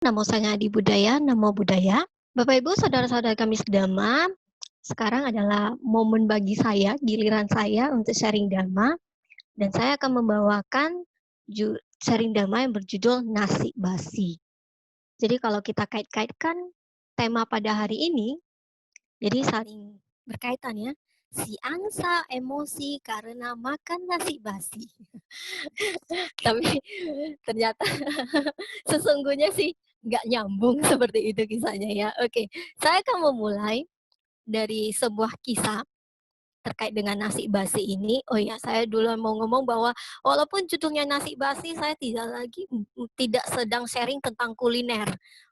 Namo Sanga Adi Budaya, Namo Buddhaya. Bapak Ibu, saudara-saudara kami sedama, sekarang adalah momen bagi saya, giliran saya untuk sharing Dhamma, dan saya akan membawakan sharing Dhamma yang berjudul Nasi Basi. Jadi kalau kita kait-kaitkan tema pada hari ini, jadi saling berkaitan ya. Si angsa emosi karena makan nasi basi. Tapi ternyata sesungguhnya sih nggak nyambung seperti itu kisahnya ya. Oke, saya akan memulai dari sebuah kisah terkait dengan nasi basi ini. Oh ya, saya dulu mau ngomong bahwa walaupun judulnya nasi basi, saya tidak sedang sharing tentang kuliner.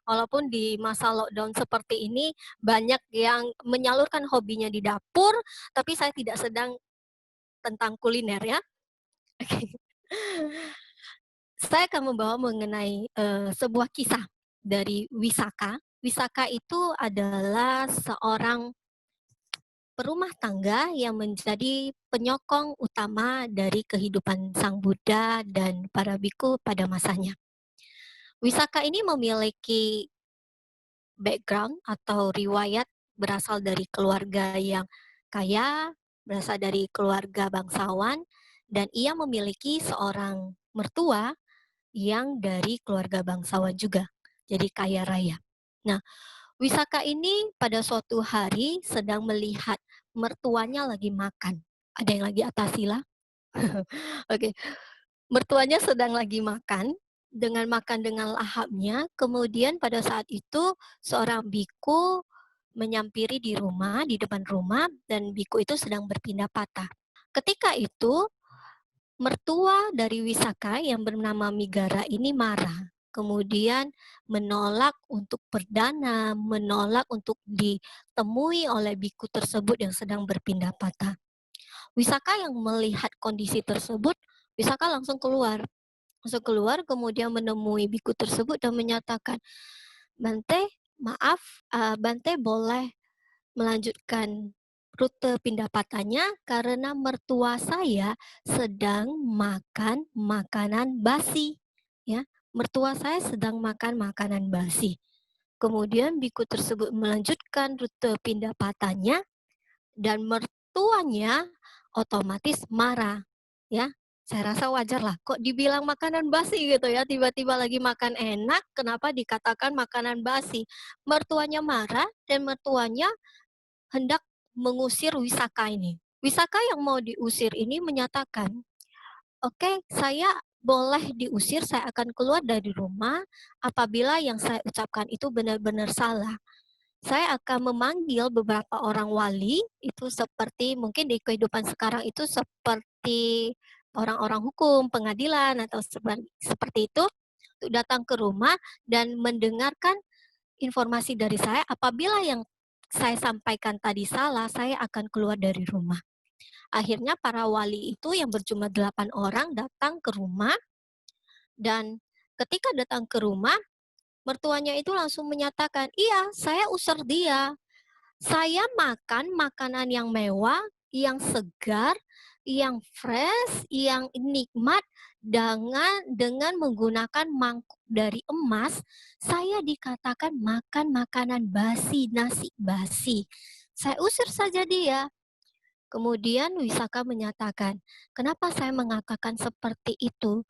Walaupun di masa lockdown seperti ini banyak yang menyalurkan hobinya di dapur, tapi saya tidak sedang tentang kuliner ya. Oke. Saya akan membawa mengenai sebuah kisah dari Wisaka. Wisaka itu adalah seorang perumah tangga yang menjadi penyokong utama dari kehidupan Sang Buddha dan para biku pada masanya. Wisaka ini memiliki background atau riwayat berasal dari keluarga yang kaya, berasal dari keluarga bangsawan, dan ia memiliki seorang mertua yang dari keluarga bangsawan juga, jadi kaya raya. Nah, Wisaka ini pada suatu hari sedang melihat mertuanya lagi makan. Ada yang lagi atas sila? Oke, mertuanya sedang lagi makan dengan lahapnya. Kemudian pada saat itu seorang biku menyampiri di rumah, di depan rumah, dan biku itu sedang berpindah patah. Ketika itu mertua dari Wisaka yang bernama Migara ini marah. Kemudian menolak untuk berdana, menolak untuk ditemui oleh biku tersebut yang sedang berpindah patah. Wisaka yang melihat kondisi tersebut, Wisaka langsung keluar. Langsung keluar, kemudian menemui biku tersebut dan menyatakan, Bante, maaf, Bante boleh melanjutkan rute pindah patahnya karena mertua saya sedang makan makanan basi. Ya, mertua saya sedang makan makanan basi. Kemudian biku tersebut melanjutkan rute pindah patahnya dan mertuanya otomatis marah. Ya, saya rasa wajar lah. Kok dibilang makanan basi gitu ya, tiba-tiba lagi makan enak, kenapa dikatakan makanan basi? Mertuanya marah dan mertuanya hendak mengusir Wisaka ini. Wisaka yang mau diusir ini menyatakan, oke, saya boleh diusir, saya akan keluar dari rumah apabila yang saya ucapkan itu benar-benar salah. Saya akan memanggil beberapa orang wali, itu seperti mungkin di kehidupan sekarang itu seperti orang-orang hukum, pengadilan, atau seperti itu, untuk datang ke rumah dan mendengarkan informasi dari saya. Apabila yang saya sampaikan tadi salah, saya akan keluar dari rumah. Akhirnya para wali itu yang berjumlah 8 orang datang ke rumah, dan ketika datang ke rumah, mertuanya itu langsung menyatakan, iya, saya usir dia. Saya makan makanan yang mewah, yang segar, yang fresh, yang nikmat dengan menggunakan mangkuk dari emas. Saya dikatakan makan makanan basi, nasi basi. Saya usir saja dia. Kemudian Wisaka menyatakan, kenapa saya mengatakan seperti itu?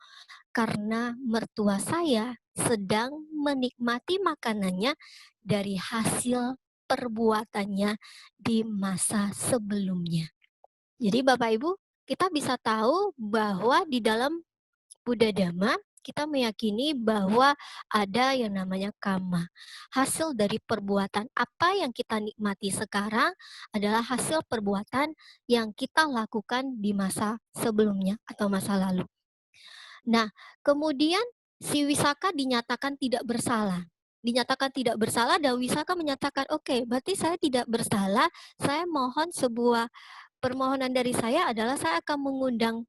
Karena mertua saya sedang menikmati makanannya dari hasil perbuatannya di masa sebelumnya. Jadi Bapak Ibu, kita bisa tahu bahwa di dalam Buddha Dhamma, kita meyakini bahwa ada yang namanya karma. Hasil dari perbuatan apa yang kita nikmati sekarang adalah hasil perbuatan yang kita lakukan di masa sebelumnya atau masa lalu. Nah, kemudian si Wisaka dinyatakan tidak bersalah. Dinyatakan tidak bersalah dan Wisaka menyatakan, oke, berarti saya tidak bersalah, saya mohon sebuah permohonan dari saya adalah saya akan mengundang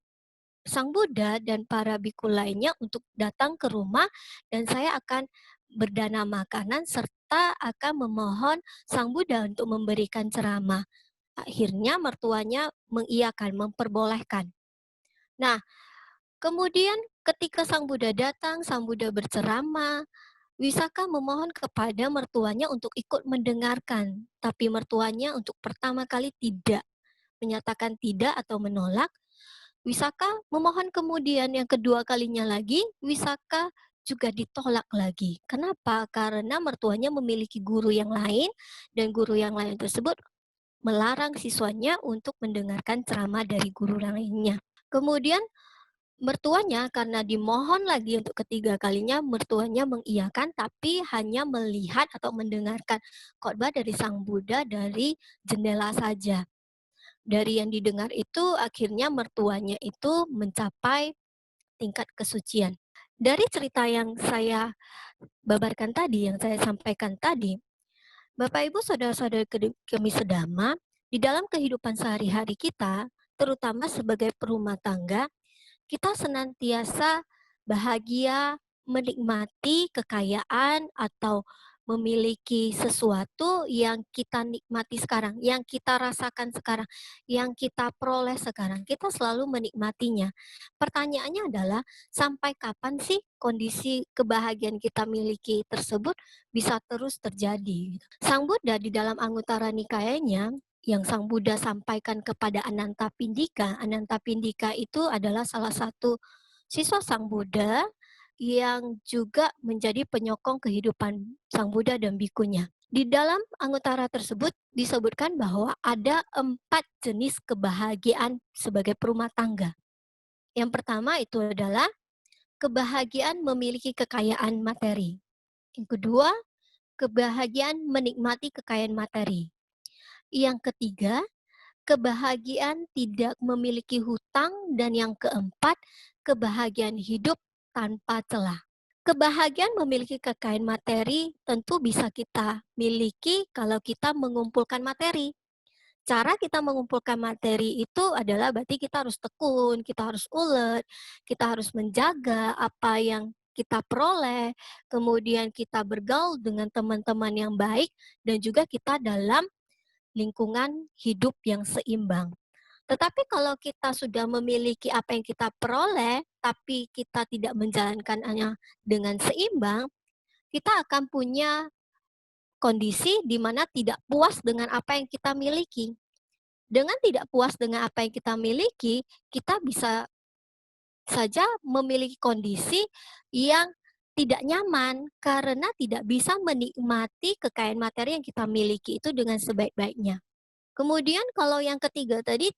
Sang Buddha dan para biku lainnya untuk datang ke rumah dan saya akan berdana makanan serta akan memohon Sang Buddha untuk memberikan ceramah. Akhirnya mertuanya mengiyakan, memperbolehkan. Nah, kemudian ketika Sang Buddha datang, Sang Buddha berceramah, Wisaka memohon kepada mertuanya untuk ikut mendengarkan, tapi mertuanya untuk pertama kali tidak, menyatakan tidak atau menolak. Wisaka memohon kemudian yang kedua kalinya lagi, Wisaka juga ditolak lagi. Kenapa? Karena mertuanya memiliki guru yang lain dan guru yang lain tersebut melarang siswanya untuk mendengarkan ceramah dari guru lainnya. Kemudian mertuanya karena dimohon lagi untuk ketiga kalinya, mertuanya mengiyakan tapi hanya melihat atau mendengarkan khotbah dari Sang Buddha dari jendela saja. Dari yang didengar itu akhirnya mertuanya itu mencapai tingkat kesucian. Dari cerita yang saya babarkan tadi, yang saya sampaikan tadi, Bapak Ibu saudara-saudari kami sedama, di dalam kehidupan sehari-hari kita, terutama sebagai perumah tangga, kita senantiasa bahagia menikmati kekayaan atau memiliki sesuatu yang kita nikmati sekarang, yang kita rasakan sekarang, yang kita peroleh sekarang. Kita selalu menikmatinya. Pertanyaannya adalah, sampai kapan sih kondisi kebahagiaan kita miliki tersebut bisa terus terjadi? Sang Buddha di dalam Anguttara Nikayanya yang Sang Buddha sampaikan kepada Ananta Pindika itu adalah salah satu siswa Sang Buddha yang juga menjadi penyokong kehidupan Sang Buddha dan bikunya. Di dalam Anguttara tersebut disebutkan bahwa ada 4 jenis kebahagiaan sebagai perumah tangga. Yang pertama itu adalah kebahagiaan memiliki kekayaan materi. Yang kedua, kebahagiaan menikmati kekayaan materi. Yang ketiga, kebahagiaan tidak memiliki hutang, dan yang keempat, kebahagiaan hidup tanpa celah. Kebahagiaan memiliki kekayaan materi tentu bisa kita miliki kalau kita mengumpulkan materi. Cara kita mengumpulkan materi itu adalah berarti kita harus tekun, kita harus ulet, kita harus menjaga apa yang kita peroleh, kemudian kita bergaul dengan teman-teman yang baik, dan juga kita dalam lingkungan hidup yang seimbang. Tetapi kalau kita sudah memiliki apa yang kita peroleh, tapi kita tidak menjalankannya dengan seimbang, kita akan punya kondisi di mana tidak puas dengan apa yang kita miliki. Dengan tidak puas dengan apa yang kita miliki, kita bisa saja memiliki kondisi yang tidak nyaman karena tidak bisa menikmati kekayaan materi yang kita miliki itu dengan sebaik-baiknya. Kemudian kalau yang ketiga tadi,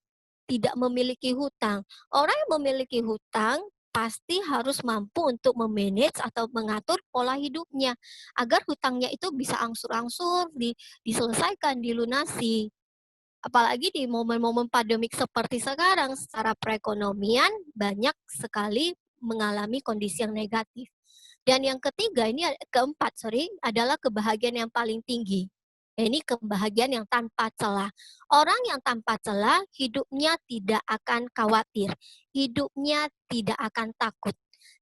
tidak memiliki hutang. Orang yang memiliki hutang pasti harus mampu untuk memanage atau mengatur pola hidupnya agar hutangnya itu bisa angsur-angsur diselesaikan, dilunasi. Apalagi di momen-momen pandemik seperti sekarang, secara perekonomian banyak sekali mengalami kondisi yang negatif. Dan yang ketiga, keempat, adalah kebahagiaan yang paling tinggi. Ini kebahagiaan yang tanpa celah. Orang yang tanpa celah, hidupnya tidak akan khawatir, hidupnya tidak akan takut.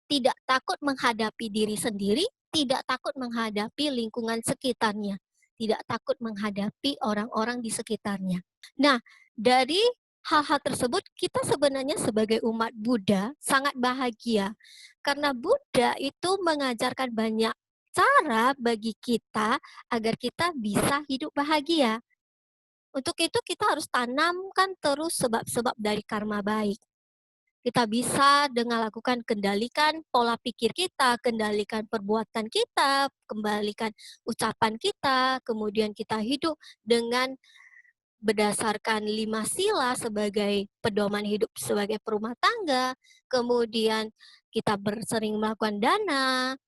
Tidak takut menghadapi diri sendiri, tidak takut menghadapi lingkungan sekitarnya, tidak takut menghadapi orang-orang di sekitarnya. Nah, dari hal-hal tersebut kita sebenarnya sebagai umat Buddha sangat bahagia karena Buddha itu mengajarkan banyak cara bagi kita agar kita bisa hidup bahagia. Untuk itu kita harus tanamkan terus sebab-sebab dari karma baik. Kita bisa dengan lakukan kendalikan pola pikir kita, kendalikan perbuatan kita, kembalikan ucapan kita, kemudian kita hidup dengan berdasarkan 5 sila sebagai pedoman hidup sebagai perumah tangga, kemudian kita bersering melakukan dana,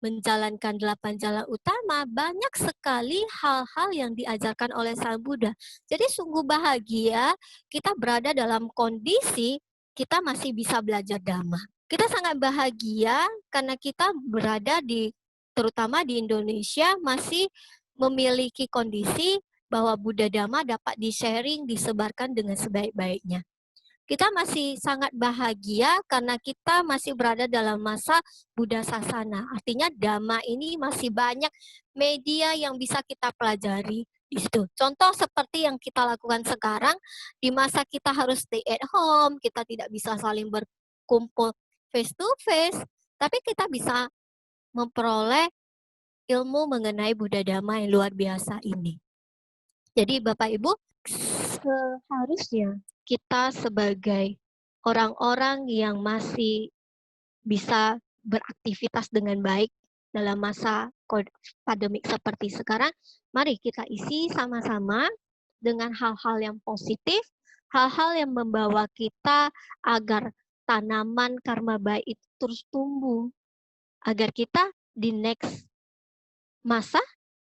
menjalankan 8 jalan utama, banyak sekali hal-hal yang diajarkan oleh Sang Buddha. Jadi sungguh bahagia kita berada dalam kondisi kita masih bisa belajar Dhamma. Kita sangat bahagia karena kita berada terutama di Indonesia, masih memiliki kondisi bahwa Buddha Dhamma dapat di-sharing, disebarkan dengan sebaik-baiknya. Kita masih sangat bahagia karena kita masih berada dalam masa Buddha Sasana. Artinya Dhamma ini masih banyak media yang bisa kita pelajari di situ. Contoh seperti yang kita lakukan sekarang, di masa kita harus stay at home, kita tidak bisa saling berkumpul face to face, tapi kita bisa memperoleh ilmu mengenai Buddha Dhamma yang luar biasa ini. Jadi Bapak Ibu, seharusnya kita sebagai orang-orang yang masih bisa beraktivitas dengan baik dalam masa pandemik seperti sekarang, mari kita isi sama-sama dengan hal-hal yang positif, hal-hal yang membawa kita agar tanaman karma baik itu terus tumbuh, agar kita di next masa,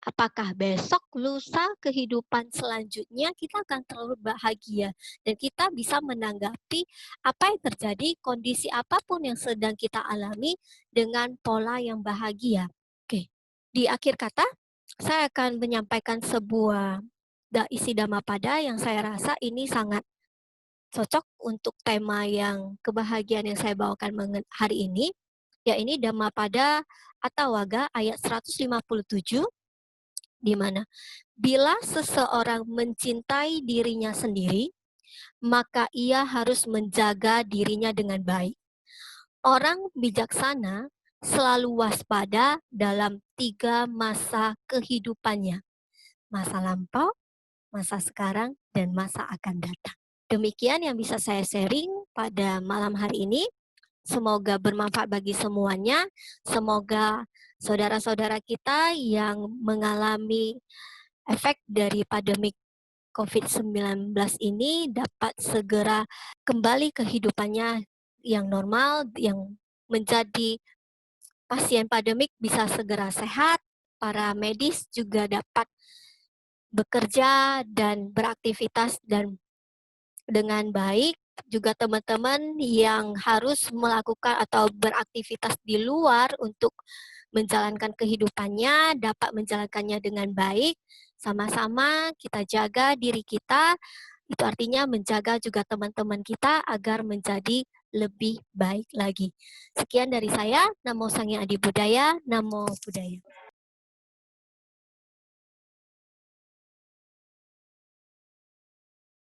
apakah besok, lusa, kehidupan selanjutnya kita akan terlalu bahagia dan kita bisa menanggapi apa yang terjadi, kondisi apapun yang sedang kita alami dengan pola yang bahagia. Oke, di akhir kata saya akan menyampaikan sebuah isi Dhammapada yang saya rasa ini sangat cocok untuk tema yang kebahagiaan yang saya bawakan hari ini, yaitu Dhammapada Attawagga ayat 157, di mana bila seseorang mencintai dirinya sendiri, maka ia harus menjaga dirinya dengan baik. Orang bijaksana selalu waspada dalam 3 masa kehidupannya, masa lampau, masa sekarang, dan masa akan datang. Demikian yang bisa saya sharing pada malam hari ini. Semoga bermanfaat bagi semuanya. Semoga saudara-saudara kita yang mengalami efek dari pandemik COVID-19 ini dapat segera kembali ke kehidupannya yang normal, yang menjadi pasien pandemik bisa segera sehat, para medis juga dapat bekerja dan beraktivitas dan dengan baik. Juga teman-teman yang harus melakukan atau beraktivitas di luar untuk menjalankan kehidupannya dapat menjalankannya dengan baik. Sama-sama kita jaga diri kita, itu artinya menjaga juga teman-teman kita agar menjadi lebih baik lagi. Sekian dari saya, Namo Sang Hyang Adi Budaya, Namo Buddhaya.